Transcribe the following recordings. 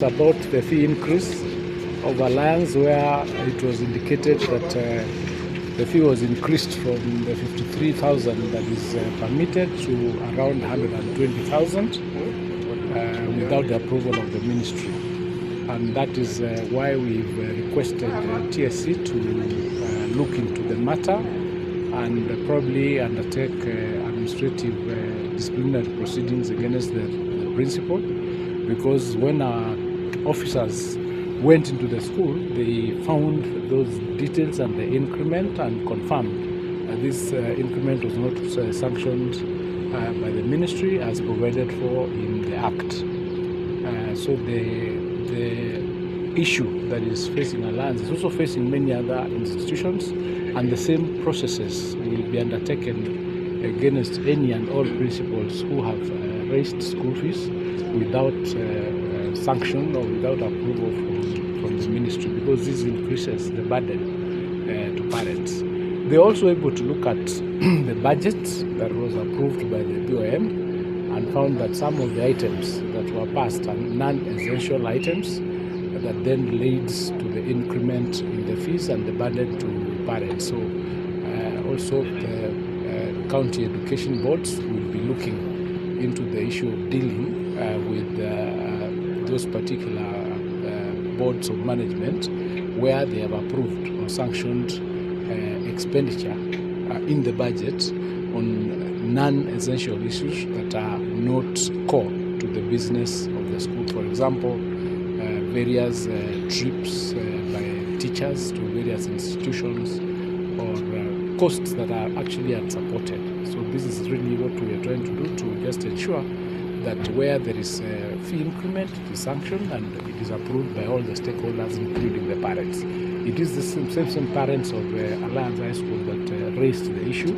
About the fee increase of Alliance, where it was indicated that the fee was increased from the 53,000 that is permitted to around 120,000 without the approval of the ministry. And that is why we've requested TSC to look into the matter and probably undertake administrative disciplinary proceedings against the principal, because when our officers went into the school, they found those details and the increment and confirmed this increment was not sanctioned by the ministry as provided for in the Act. So the issue that is facing Alliance is also facing many other institutions, and the same processes will be undertaken against any and all principals who have raised school fees without sanction or without approval from the ministry, because this increases the burden to parents. They're also able to look at the budget that was approved by the BOM and found that some of the items that were passed are non-essential items that then leads to the increment in the fees and the burden to parents. So also the county education boards will be looking into the issue of dealing with those particular boards of management where they have approved or sanctioned expenditure in the budget on non-essential issues that are not core to the business of the school. For example, various trips by teachers to various institutions, or costs that are actually unsupported. So this is really what we are trying to do, to just ensure that where there is a fee increment, it is sanctioned and it is approved by all the stakeholders, including the parents. It is the same parents of Alliance High School that raised the issue,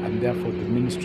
and therefore the ministry